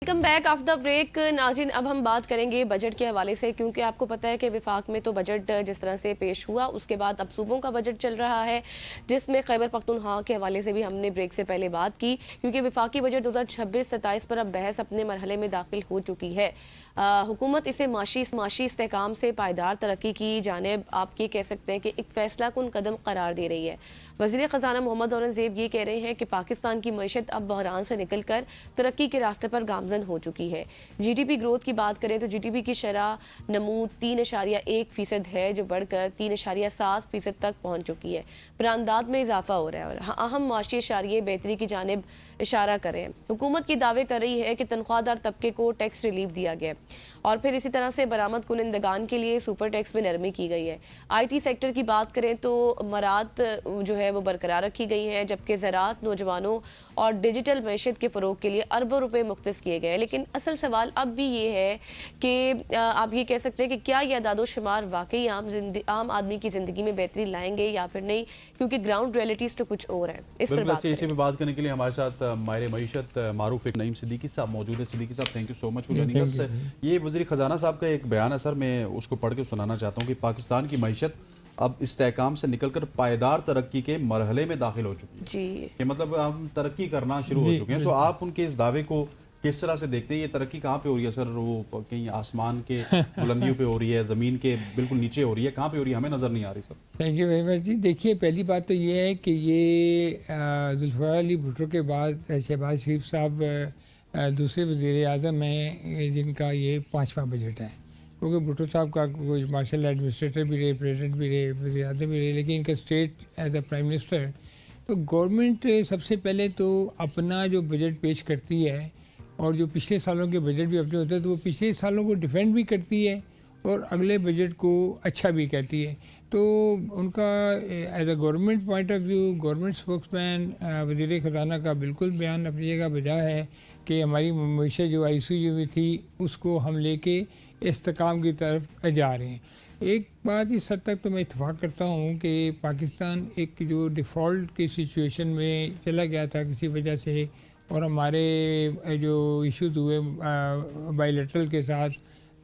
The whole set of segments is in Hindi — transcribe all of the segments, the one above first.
Welcome back after the break नाज़रीन। अब हम बात करेंगे बजट के हवाले से, क्योंकि आपको पता है कि विफाक में तो बजट जिस तरह से पेश हुआ उसके बाद अब सूबों का बजट चल रहा है, जिसमें खैबर पख्तूनख्वा के हवाले से भी हमने ब्रेक से पहले बात की, क्योंकि विफाकी बजट 2026-27 पर अब बहस अपने मरहले में दाखिल हो चुकी है। हुकूमत इसे माशी इस्तेहकाम से पायदार तरक्की की जानिब आप ये कह सकते हैं कि एक फैसला कुन कदम करार दे रही है। वज़ीर ख़जाना मोहम्मद औरंगज़ेब ये कह रहे हैं कि पाकिस्तान की मईशत अब बहरान से निकल कर तरक्की के रास्ते पर गामजन हो चुकी है। GDP ग्रोथ की बात करें तो GDP की शरह नमू 3.1% है, जो बढ़कर 3.7% तक पहुँच चुकी है। बरामदात में इजाफा हो रहा है और अहम माशी इशारे बेहतरी की जानिब इशारा कर रहे हैं। हुकूमत की दावे कर रही है कि तनख्वाहदार तबके को टैक्स रिलीफ दिया गया और फिर इसी तरह से बरामद कुनिंदगान के लिए सुपर टैक्स में नरमी की गई है। IT सेक्टर की बात करें तो मरात जो है वो बरकरार रखी गई है, जबकि ज़राअत, नौजवानों और डिजिटल मैशत के फ़रोग के लिए अरबों रुपए मुख्तस किए गए हैं। लेकिन असल सवाल अब भी ये है कि आप ये कह सकते हैं कि क्या ये अदाद-ओ-शुमार वाकई आम आदमी की ज़िंदगी में बेहतरी लाएंगे या फिर नहीं, क्योंकि ग्राउंड रियलिटीज़ तो कुछ और है। इस पर बात करने के लिए हमारे साथ माहिर मईशत मारूफ एक नईम सिद्दीकी साहब मौजूद है। सिद्दीकी साहब, thank you so much for joining us. ये वज़ीर ख़जाना साहब का एक बयान है सर, मैं उसको पढ़ के सुनाना चाहता हूँ कि पाकिस्तान की मईशत अब इस्तेहकाम से निकलकर पायदार तरक्की के मरहले में दाखिल हो चुकी है। जी, ये मतलब हम तरक्की करना शुरू हो चुके हैं। सो आप उनके इस दावे को किस तरह से देखते हैं? ये तरक्की कहाँ पे हो रही है सर? वो कहीं आसमान के बुलंदियों पे हो रही है, ज़मीन के बिल्कुल नीचे हो रही है, कहाँ पे हो रही है? हमें नज़र नहीं आ रही sir. Thank you very much जी। देखिए, पहली बात तो ये है कि ये जुल्फ़िकार अली भुट्टो के बाद शहबाज शरीफ साहब दूसरे वज़ीर आज़म हैं जिनका ये 5वां बजट है, क्योंकि भुट्टो साहब का कोई मार्शल एडमिनिस्ट्रेटर भी रहे, प्रेसिडेंट भी रहे, वज़ीर आज़म भी रहे, लेकिन इनका state as a prime minister. तो गवर्नमेंट सबसे पहले तो अपना जो बजट पेश करती है और जो पिछले सालों के बजट भी अपने होते हैं, तो वो पिछले सालों को डिफेंड भी करती है और अगले बजट को अच्छा भी कहती है। तो उनका as a government point of view, government spokesman वज़ीर ख़जाना का बिल्कुल बयान अपनी जगह बजा है कि हमारी मईशत जो ICU में थी उसको हम लेके इस्तेकाम की तरफ जा रहे हैं। एक बात इस हद तक तो मैं इत्तेफाक करता हूँ कि पाकिस्तान एक जो डिफ़ॉल्ट की सिचुएशन में चला गया था किसी वजह से, और हमारे जो इश्यूज़ हुए बायलैटरल के साथ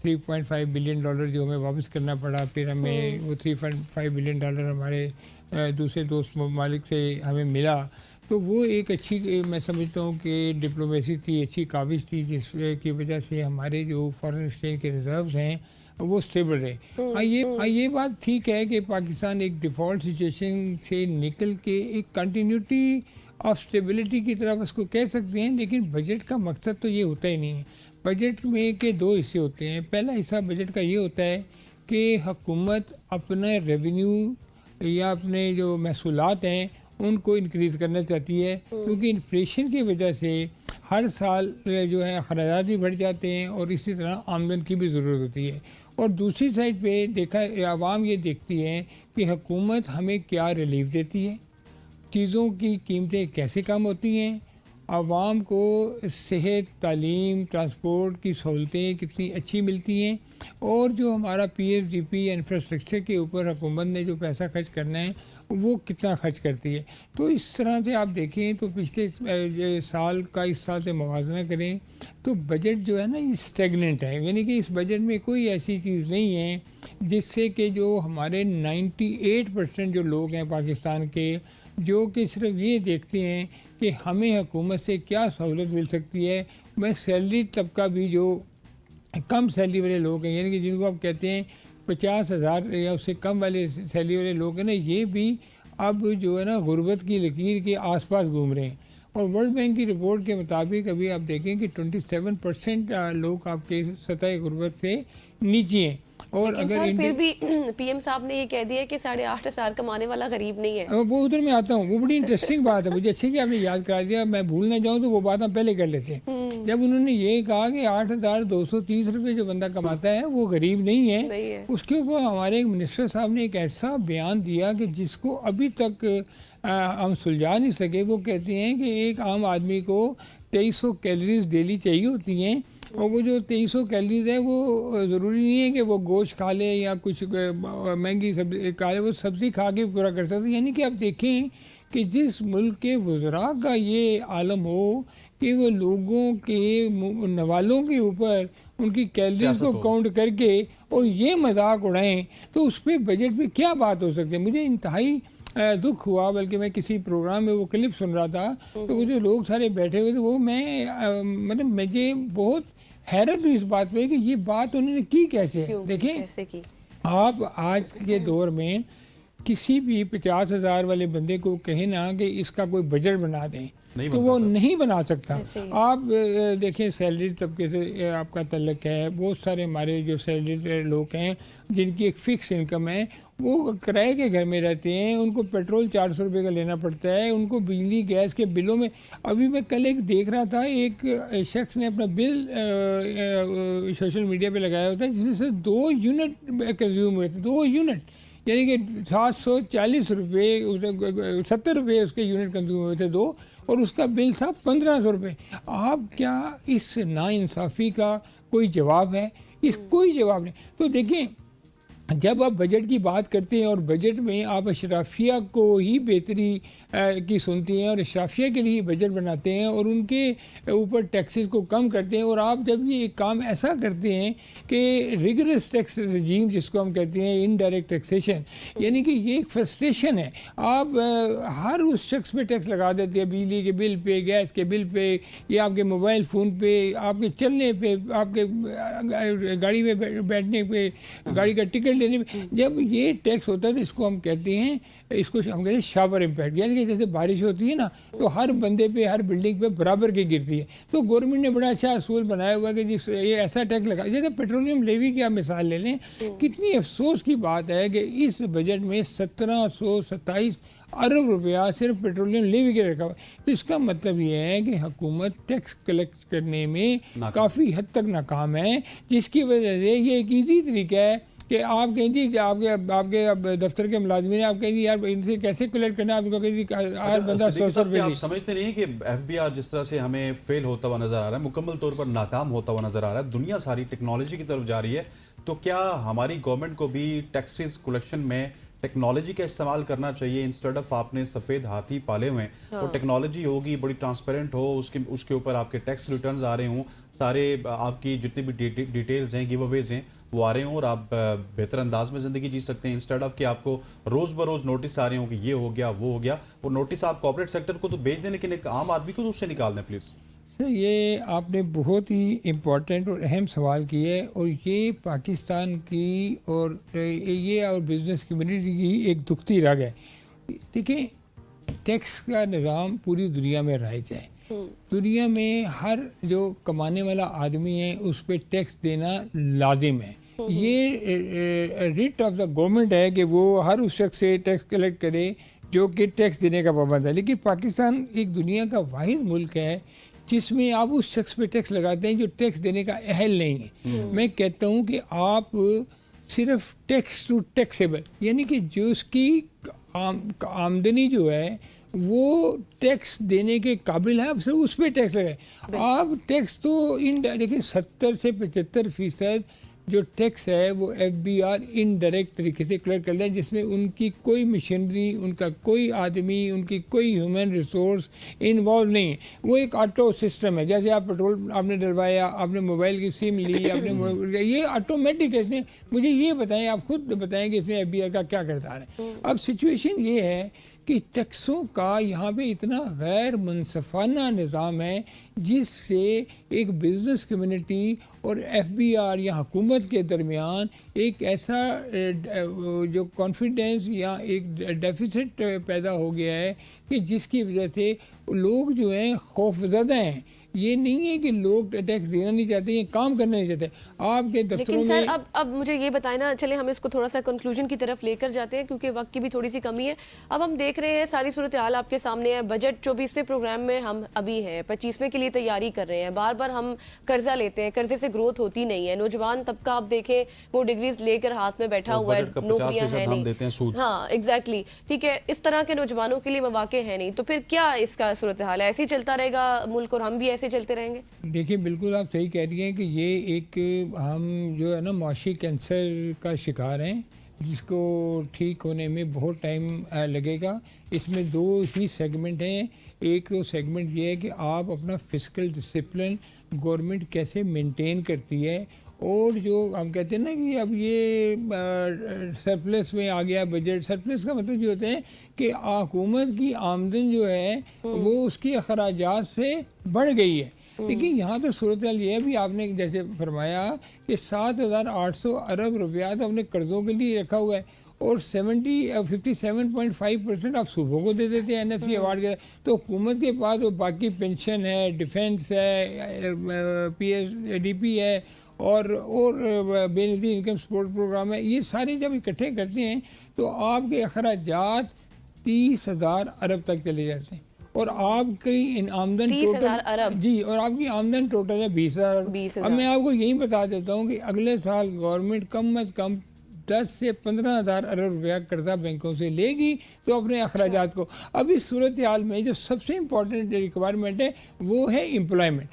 $3.5 बिलियन जो हमें वापस करना पड़ा, फिर हमें वो $3.5 बिलियन हमारे दूसरे दोस्त ममालिक से हमें मिला, तो वो एक अच्छी मैं समझता हूँ कि डिप्लोमेसी थी, अच्छी काविश थी, जिसकी वजह से हमारे जो फॉरेन एक्सचेंज के रिजर्व्स हैं वो स्टेबल रहे। ये बात ठीक है कि पाकिस्तान एक डिफ़ॉल्ट सिचुएशन से निकल के एक कंटिन्यूटी ऑफ स्टेबिलिटी की तरफ उसको कह सकते हैं, लेकिन बजट का मकसद तो ये होता ही नहीं है। बजट में के 2 हिस्से होते हैं। पहला हिस्सा बजट का ये होता है कि हुकूमत अपने रेवेन्यू या अपने जो महसूलात हैं उनको इंक्रीज़ करना चाहती है, क्योंकि इन्फ्लेशन की वजह से हर साल जो है अखराजात भी बढ़ जाते हैं और इसी तरह आमदन की भी ज़रूरत होती है। और दूसरी साइड पे देखा आवाम ये देखती है कि हुकूमत हमें क्या रिलीफ देती है, चीज़ों की कीमतें कैसे कम होती हैं, आवाम को सेहत, तालीम, ट्रांसपोर्ट की सहूलतें कितनी अच्छी मिलती हैं, और जो हमारा PSDP इंफ्रास्ट्रक्चर के ऊपर हुकूमत ने जो पैसा खर्च करना है वो कितना खर्च करती है। तो इस तरह से आप देखें तो पिछले साल का इस साल से मुवाजना करें तो बजट जो है ना ये स्टेगनेंट है, यानी कि इस बजट में कोई ऐसी चीज़ नहीं है जिससे कि जो हमारे 98% जो लोग हैं पाकिस्तान के, जो कि सिर्फ ये देखते हैं कि हमें हुकूमत से क्या सहूलत मिल सकती है। मैं सैलरी तबका भी जो कम सैलरी वाले लोग हैं, यानी कि जिनको आप कहते हैं 50,000 या उससे कम वाले सैलरी वाले लोग हैं ना, ये भी अब जो है ना गुर्बत की लकीर के आसपास घूम रहे हैं। और वर्ल्ड बैंक की रिपोर्ट के मुताबिक अभी आप देखें कि 27% लोग आपके सतह गुर्बत से नीचे हैं। और अगर फिर भी PM साहब ने ये कह दिया कि 8,500 कमाने वाला गरीब नहीं है। वो उधर में आता हूँ, वो बड़ी इंटरेस्टिंग बात है, मुझे अच्छे कि आपने याद करा दिया, मैं भूल ना जाऊँ तो वो बात हम पहले कर लेते हैं। जब उन्होंने ये कहा कि 8,230 रुपये जो बंदा कमाता है वो गरीब नहीं है, उसके ऊपर हमारे एक मिनिस्टर साहब ने एक ऐसा बयान दिया कि जिसको अभी तक हम सुलझा नहीं सके। वो कहते हैं कि एक आम आदमी को 2300 कैलोरीज डेली चाहिए होती हैं, और वो जो 2300 कैलोरीज है वो ज़रूरी नहीं है कि वो गोश्त खा ले या कुछ महंगी सब्जी खा ले, वो सब्ज़ी खा के पूरा कर सकते। यानी कि आप देखें कि जिस मुल्क के वज़रा का ये आलम हो कि वो लोगों के नवालों के ऊपर उनकी कैलोरीज सियासत को हो। काउंट करके और ये मजाक उड़ाएं, तो उस पर बजट पे क्या बात हो सकती है। मुझे इंतहाई दुख हुआ, बल्कि मैं किसी प्रोग्राम में वो क्लिप सुन रहा था, तो वो जो लोग सारे बैठे हुए थे वो मतलब मुझे बहुत हैरत हुई इस बात पे कि ये बात उन्होंने की कैसे। क्यों देखिए, कैसे की? आप आज के दौर में किसी भी 50,000 वाले बंदे को कहे ना कि इसका कोई बजट बना दें, नहीं तो बनता वो सर। नहीं बना सकता। ऐसे ही। आप देखें, सैलरी तबके से आपका तल्लक है। बहुत सारे हमारे जो सैलरी लोग हैं जिनकी एक फ़िक्स इनकम है, वो किराए के घर में रहते हैं, उनको पेट्रोल 400 रुपये का लेना पड़ता है, उनको बिजली गैस के बिलों में। अभी मैं कल एक देख रहा था, एक शख्स ने अपना बिल सोशल मीडिया पे लगाया होता है जिसमें से 2 यूनिट कंज्यूम हुए थे, 2 यूनिट, यानी कि 740 रुपये, 70 रुपये उसके यूनिट कंज्यूम हुए थे 2, और उसका बिल था 1500 रुपये। आप क्या इस नाइंसाफ़ी का कोई जवाब है? इस कोई जवाब नहीं। तो देखें, जब आप बजट की बात करते हैं और बजट में आप अशराफिया को ही बेहतरी की सुनती हैं और अशराफिया के लिए बजट बनाते हैं और उनके ऊपर टैक्सेस को कम करते हैं, और आप जब ये एक काम ऐसा करते हैं कि रिगरस टैक्स रजीम जिसको हम कहते हैं इनडायरेक्ट टैक्सेशन, यानी कि ये एक फ्रस्ट्रेशन है। आप हर उस शख्स पे टैक्स लगा देते हैं, बिजली के बिल पे, गैस के बिल पे, या आपके मोबाइल फ़ोन पे, आपके चलने पे, आपके गाड़ी में बैठने पे, गाड़ी का टिकट लेने में। जब ये टैक्स होता है तो इसको हम कहते हैं शावर इम्पैक्ट, यानी कि जैसे बारिश होती है ना, तो हर बंदे पे, हर बिल्डिंग पे बराबर की गिरती है। तो गवर्नमेंट ने बड़ा अच्छा असूल बनाया हुआ है कि जिस ये ऐसा टैक्स लगा, जैसे पेट्रोलियम लेवी की आप मिसाल ले लें। कितनी अफसोस की बात है कि इस बजट में 1727 अरब रुपया सिर्फ पेट्रोलियम लेवी के रखा हुआ है। तो इसका मतलब ये है कि हुकूमत टैक्स कलेक्ट करने में काफ़ी हद तक नाकाम है, जिसकी वजह से ये एक ईजी तरीका है कि आप कहें जी, आपके दफ्तर के मुलाजमी ने आप कहें जी यार इनसे कैसे कलेक्ट करना है, आपको कहें जी हर बंदा 100 रुपये। आप समझते नहीं है कि एफबीआर जिस तरह से हमें फेल होता हुआ नजर आ रहा है, मुकम्मल तौर पर नाकाम होता हुआ नजर आ रहा है, दुनिया सारी टेक्नोलॉजी की तरफ जा रही है, तो क्या हमारी गवर्नमेंट को भी टैक्सेस कलेक्शन में टेक्नोलॉजी का इस्तेमाल करना चाहिए? इंस्टेड ऑफ आपने सफ़ेद हाथी पाले हुए हैं, तो टेक्नोलॉजी होगी, बड़ी ट्रांसपेरेंट हो, उसके ऊपर आपके टैक्स रिटर्न्स आ रहे हों, सारे आपकी जितनी भी डिटेल्स हैं, गिव अवेज हैं, वो आ रहे हों, और आप बेहतर अंदाज में ज़िंदगी जी सकते हैं, इंस्टेड ऑफ कि आपको रोज़ बरोज़ नोटिस आ रहे हों कि ये हो गया, वो हो गया। वो नोटिस आप कॉर्पोरेट सेक्टर को तो भेज दें, लेकिन एक आम आदमी को तो उससे निकाल दें प्लीज़। सर, ये आपने बहुत ही इम्पोर्टेंट और अहम सवाल किया है, और ये पाकिस्तान की और बिज़नेस कम्युनिटी की एक दुखती रग है। देखिए, टैक्स का निज़ाम पूरी दुनिया में राइज है। दुनिया में हर जो कमाने वाला आदमी है उस पर टैक्स देना लाजिम है। ये रिट ऑफ द गवर्नमेंट है कि वो हर उस शख्स से टैक्स कलेक्ट करे जो कि टैक्स देने का पाबंद है। लेकिन पाकिस्तान एक दुनिया का वाहिद मुल्क है जिसमें आप उस शख्स पे टैक्स लगाते हैं जो टैक्स देने का अहल नहीं है। मैं कहता हूँ कि आप सिर्फ टैक्स टू टैक्सेबल, यानी कि जो उसकी आमदनी जो है वो टैक्स देने के काबिल है, आप सिर्फ उस पर टैक्स लगाए। आप टैक्स तो देखिए 70 से 75% जो टैक्स है वो एफबीआर इनडायरेक्ट तरीके से कलेक्ट कर लें, जिसमें उनकी कोई मशीनरी, उनका कोई आदमी, उनकी कोई ह्यूमन रिसोर्स इन्वॉल्व नहीं है। वो एक ऑटो सिस्टम है, जैसे आप पेट्रोल आपने डलवाया, आपने मोबाइल की सिम ली, आपने ये ऑटोमेटिक है। इसमें मुझे ये बताएं, आप खुद बताएं कि इसमें एफबीआर का क्या किरदार है। अब सिचुएशन ये है कि टैक्सों का यहाँ पे इतना गैर मुनसफाना निज़ाम है जिससे एक बिज़नेस कम्युनिटी और एफबीआर या हुकूमत के दरमियान एक ऐसा जो कॉन्फिडेंस या एक डेफिसिट पैदा हो गया है कि जिसकी वजह से लोग जो हैं खौफज़दा हैं। ये नहीं है कि लोग टैक्स देना नहीं चाहते, ये काम करना नहीं चाहते। आपके दफ्तरों लेकिन में सर अब मुझे ये बताएं ना, चले हम इसको थोड़ा सा कंक्लूजन की तरफ लेकर जाते हैं क्योंकि वक्त की भी थोड़ी सी कमी है। अब हम देख रहे हैं सारी सूरत हाल आपके सामने है। बजट 24वें प्रोग्राम में हम अभी हैं, 25वें के लिए तैयारी कर रहे हैं। बार बार हम कर्जा लेते हैं, कर्जे से ग्रोथ होती नहीं है। नौजवान तबका आप देखें वो डिग्रीज लेकर हाथ में बैठा हुआ है, नौकरियां हैं नहीं। हाँ एग्जैक्टली, ठीक है। इस तरह के नौजवानों के लिए मौके हैं नहीं, तो फिर क्या इसका सूरत हाल है? ऐसे ही चलता रहेगा मुल्क और हम भी ऐसे चलते रहेंगे? देखिए, बिल्कुल आप सही कह रही हैं कि ये एक हम जो है ना माशी कैंसर का शिकार हैं जिसको ठीक होने में बहुत टाइम लगेगा। इसमें 2 ही सेगमेंट हैं, एक तो सेगमेंट ये है कि आप अपना फिजिकल डिसिप्लिन गवर्नमेंट कैसे मेंटेन करती है, और जो हम कहते हैं ना कि अब ये सरप्लस में आ गया बजट। सरप्लस का मतलब ये होता है कि हुकूमत की आमदन जो है वो उसकी अखराजात से बढ़ गई है। लेकिन यहाँ तो सूरत हाल ये है, भी आपने जैसे फरमाया कि 7,800 अरब रुपया तो अपने कर्ज़ों के लिए रखा हुआ है, और 57.5% आप सूबों को दे देते हैं NFC अवार्ड के। तो हुकूमत के पास वो बाकी पेंशन है, डिफेंस है, PSDP है, और बेनज़ीर इनकम सपोर्ट प्रोग्राम है, ये सारे जब इकट्ठे करते हैं तो आपके अखराजात 30,000 अरब तक चले जाते हैं, और आपकी आमदन 30,000 अरब जी, और आपकी आमदन टोटल है 20,000। अब मैं आपको यही बता देता हूँ कि अगले साल गवर्नमेंट कम अज़ कम 10 से 15,000 अरब रुपया कर्जा बैंकों से लेगी तो अपने अखराजात को। अब इस सूरत हाल में जो सबसे इम्पोर्टेंट रिक्वायरमेंट है वो है एम्प्लॉयमेंट।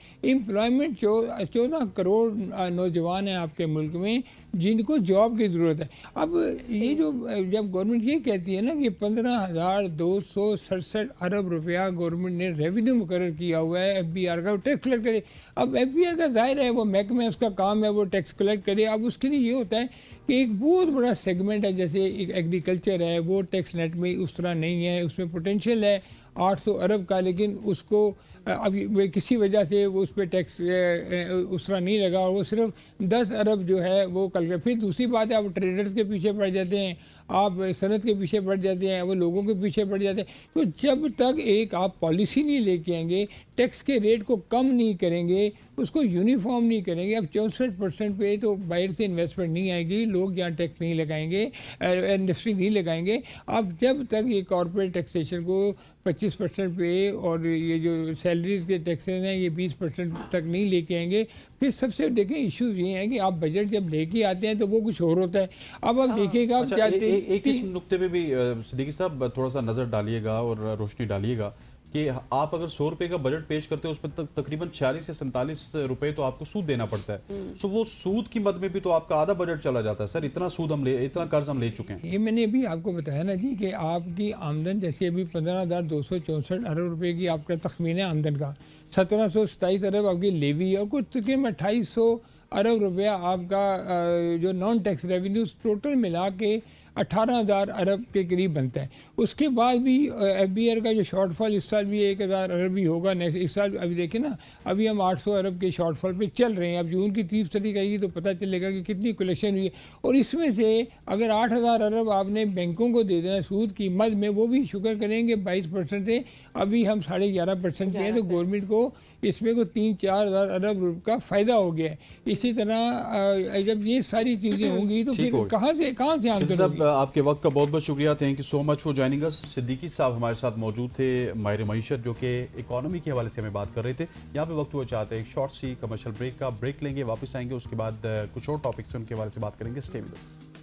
14 करोड़ नौजवान हैं आपके मुल्क में जिनको जॉब की ज़रूरत है। अब ये जो जब गवर्नमेंट ये कहती है ना कि 15,267 अरब रुपया गवर्नमेंट ने रेवेन्यू मुकर्रर किया हुआ है FBR का, टैक्स कलेक्ट करे। अब FBR का जाहिर है वो महकमे में उसका काम है वो टैक्स कलेक्ट करे। अब उसके लिए ये होता है कि एक बहुत बड़ा सेगमेंट है, जैसे एक एग्रीकल्चर है, वो टैक्स नेट में उस तरह नहीं है, उसमें पोटेंशियल है 800 अरब का, लेकिन उसको अभी किसी वजह से वो उस पर टैक्स उस तरह नहीं लगा, और वो सिर्फ 10 अरब जो है वो कल। फिर दूसरी बात है, आप ट्रेडर्स के पीछे पड़ जाते हैं, आप सनत के पीछे पड़ जाते हैं, वो लोगों के पीछे पड़ जाते हैं। तो जब तक एक आप पॉलिसी नहीं लेके आएंगे, टैक्स के रेट को कम नहीं करेंगे, उसको यूनिफॉर्म नहीं करेंगे, अब 64% पे तो बाहर से इन्वेस्टमेंट नहीं आएगी, लोग यहाँ टैक्स नहीं लगाएंगे, इंडस्ट्री नहीं लगाएंगे। अब जब तक ये कॉर्पोरेट टैक्सेशन को 25% पे और ये जो सैलरीज के टैक्सेस हैं ये 20% तक नहीं लेके आएंगे, फिर सबसे देखें इश्यूज ये हैं कि आप बजट जब लेके आते हैं तो वो कुछ और होता है। अब आप देखिएगा अच्छा, एक इस नुक्ते पे भी सिद्दीकी साहब थोड़ा सा नज़र डालिएगा और रोशनी डालिएगा कि आप अगर 100 रुपए का बजट पेश करते हो उस पर तकरीबन 46 से 47 रुपए तो आपको सूद देना पड़ता है। सो वो सूद की मद में भी तो आपका आधा बजट चला जाता है। सर इतना कर्ज हम ले चुके हैं। ये मैंने अभी आपको बताया ना जी कि आपकी आमदन जैसे अभी 15,264 अरब रुपए की आपका तखमीन है आमदन का, 1727 अरब आपकी लेवी है, और कुछ तकरीबन 2800 अरब रुपया आपका जो नॉन टैक्स रेवेन्यूज टोटल मिला के 18,000 अरब के करीब बनता है। उसके बाद भी FBR का जो शॉर्टफॉल इस साल भी 1,000 अरब भी होगा नेक्स्ट इस साल। अभी देखें ना, अभी हम 800 अरब के शॉर्टफॉल पे चल रहे हैं। अब जून की 30 तारीख आएगी तो पता चलेगा कि कितनी कलेक्शन हुई है, और इसमें से अगर 8,000 अरब आपने बैंकों को दे देना सूद की मद में, वो भी शुक्र करेंगे 22% से अभी हम 11.5% पे हैं, तो गवर्नमेंट को इसमें को 3-4 हज़ार अरब रुपये का फ़ायदा हो गया है। इसी तरह जब ये सारी चीज़ें होंगी तो फिर कहाँ से आमदन होगी। आपके वक्त का बहुत बहुत शुक्रिया, thank you so much for joining us. Siddiqui साहब हमारे साथ मौजूद थे, माहिर मईशत, जो कि इकोनॉमी के हवाले से हमें बात कर रहे थे। यहाँ पे वक्त हुआ चाहते हैं एक शॉर्ट सी कमर्शियल ब्रेक का, ब्रेक लेंगे, वापस आएंगे, उसके बाद कुछ और टॉपिक्स उनके हवाले से बात करेंगे। Stay with us.